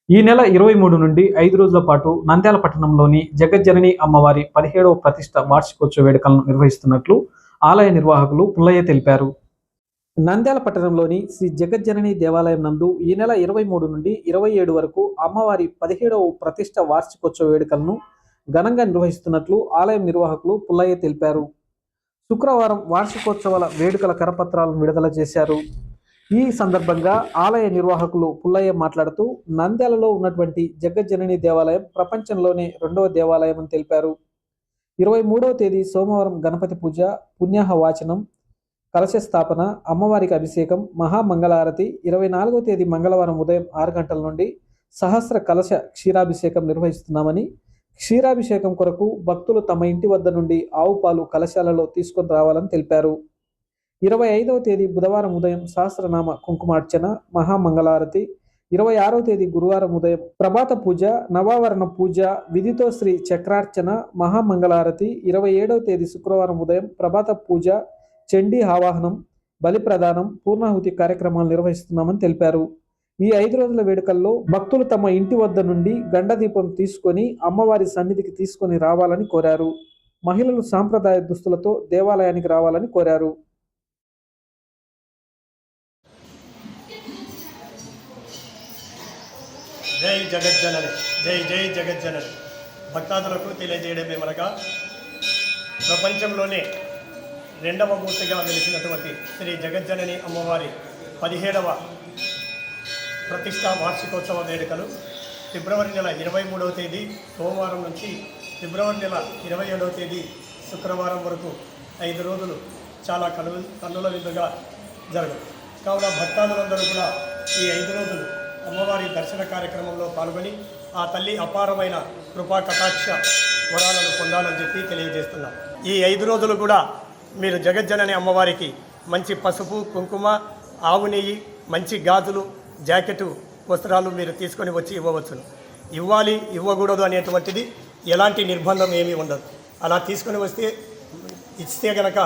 ఈ నెల 23 నుండి 5 రోజుల పాటు నంద్యాల పట్టణంలోని జగజ్జనని అమ్మవారి 17వ ప్రతిష్ఠ వార్షికోత్సవ వేడుకలను నిర్వహిస్తున్నట్లు ఆలయ నిర్వాహకులు పుల్లయ్య తెలిపారు. నంద్యాల పట్టణంలోని శ్రీ జగజ్జనని దేవాలయం నందు ఈ నెల 23 నుండి 27 వరకు అమ్మవారి 17వ ప్రతిష్ఠ వార్షికోత్సవ వేడుకలను ఘనంగా నిర్వహిస్తున్నట్లు ఆలయం నిర్వాహకులు పుల్లయ్య తెలిపారు. శుక్రవారం వార్షికోత్సవాల వేడుకల కరపత్రాలను విడుదల చేశారు. ఈ సందర్భంగా ఆలయ నిర్వాహకులు పుల్లయ్య మాట్లాడుతూ నంద్యాలలో ఉన్నటువంటి జగజ్జనని దేవాలయం ప్రపంచంలోనే 2వ దేవాలయం అని తెలిపారు. 23వ తేదీ సోమవారం గణపతి పూజ, పుణ్యాహ వాచనం, కలశ స్థాపన, అమ్మవారికి అభిషేకం, మహామంగళారతి, 24వ తేదీ మంగళవారం ఉదయం 6 గంటల నుండి సహస్ర కలశ క్షీరాభిషేకం నిర్వహిస్తున్నామని, క్షీరాభిషేకం కొరకు భక్తులు తమ ఇంటి వద్ద నుండి ఆవు పాలు కలశాలలో తీసుకొని రావాలని తెలిపారు. 25వ తేదీ బుధవారం ఉదయం సహస్రనామ కుంకుమార్చన, మహామంగళారతి, 26వ తేదీ గురువారం ఉదయం ప్రభాత పూజ, నవావరణ పూజ, విధితో శ్రీ చక్రార్చన, మహామంగళారతి, 27వ తేదీ శుక్రవారం ఉదయం ప్రభాత పూజ, చండీ ఆవాహనం, బలి ప్రదానం, పూర్ణాహుతి కార్యక్రమాలు నిర్వహిస్తున్నామని తెలిపారు. ఈ 5 రోజుల వేడుకల్లో భక్తులు తమ ఇంటి వద్ద నుండి గండదీపం తీసుకొని అమ్మవారి సన్నిధికి తీసుకొని రావాలని కోరారు. మహిళలు సాంప్రదాయ దుస్తులతో దేవాలయానికి రావాలని కోరారు. జై జగజ్జనని, జై జై జగజ్జనని భక్తాదులకు తెలియజేయడమేమనగా ప్రపంచంలోనే 2వ మూర్తిగా వెలిసినటువంటి శ్రీ జగజ్జనని అమ్మవారి 17వ ప్రతిష్ఠా వార్షికోత్సవ వేడుకలు ఫిబ్రవరి నెల 23వ తేదీ సోమవారం నుంచి ఫిబ్రవరి నెల 27వ తేదీ శుక్రవారం వరకు 5 రోజులు చాలా కన్నుల విందుగా జరగదు. కావున భక్తాదులందరూ కూడా ఈ 5 రోజులు అమ్మవారి దర్శన కార్యక్రమంలో పాల్గొని ఆ తల్లి అపారమైన కృపా కటాక్ష వరాలను పొందాలని చెప్పి తెలియజేస్తున్నాం. ఈ 5 రోజులు కూడా మీరు జగజ్జనని అమ్మవారికి మంచి పసుపు, కుంకుమ, ఆవు నెయ్యి, మంచి గాజులు, జాకెటు, వస్త్రాలు మీరు తీసుకొని వచ్చి ఇవ్వవచ్చును. ఇవ్వాలి, ఇవ్వకూడదు అనేటువంటిది ఎలాంటి నిర్బంధం ఏమీ ఉండదు. అలా తీసుకొని ఇస్తే గనక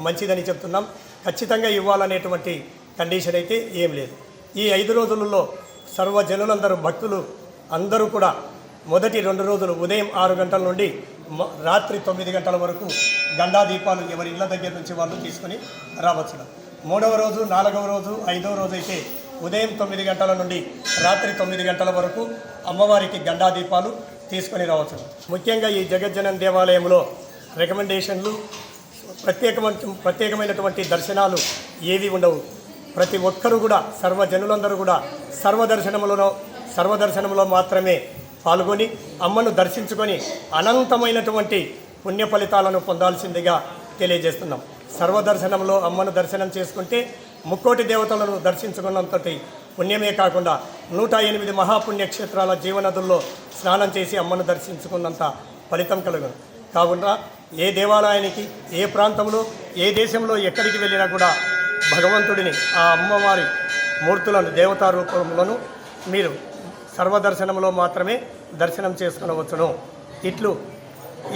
మంచిదని చెప్తున్నాం. ఖచ్చితంగా ఇవ్వాలనేటువంటి కండిషన్ అయితే ఏం లేదు. ఈ 5 రోజులలో సర్వజనులందరూ భక్తులు అందరూ కూడా మొదటి 2 రోజులు ఉదయం 6 గంటల నుండి రాత్రి 9 గంటల వరకు గండా దీపాలు ఎవరి ఇళ్ళ దగ్గర నుంచి వాళ్ళు తీసుకొని రావచ్చు. 3వ రోజు, 4వ రోజు, 5వ రోజు అయితే ఉదయం 9 గంటల నుండి రాత్రి 9 గంటల వరకు అమ్మవారికి గండా దీపాలు తీసుకొని రావచ్చు. ముఖ్యంగా ఈ జగజ్జనని దేవాలయంలో రికమెండేషన్లు, ప్రత్యేకమైనటువంటి దర్శనాలు ఏవి ఉండవు. ప్రతి ఒక్కరూ కూడా సర్వజనులందరూ కూడా సర్వదర్శనంలో మాత్రమే పాల్గొని అమ్మను దర్శించుకొని అనంతమైనటువంటి పుణ్య ఫలితాలను పొందాల్సిందిగా తెలియజేస్తున్నాం. సర్వదర్శనంలో అమ్మను దర్శనం చేసుకుంటే 3 దేవతలను దర్శించుకున్నంతటి పుణ్యమే కాకుండా 108 మహాపుణ్యక్షేత్రాల జీవనదుల్లో స్నానం చేసి అమ్మను దర్శించుకున్నంత ఫలితం కలుగును. కావున ఏ దేవాలయానికి, ఏ ప్రాంతంలో, ఏ దేశంలో ఎక్కడికి వెళ్ళినా కూడా భగవంతుడిని, ఆ అమ్మవారి మూర్తులను, దేవతా రూపములను మీరు సర్వదర్శనంలో మాత్రమే దర్శనం చేసుకునవచ్చును. ఇట్లు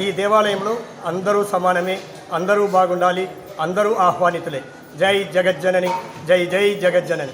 ఈ దేవాలయంలో అందరూ సమానమే, అందరూ బాగుండాలి, అందరూ ఆహ్వానితులే. జై జగజ్జనని, జై జై జగజ్జనని.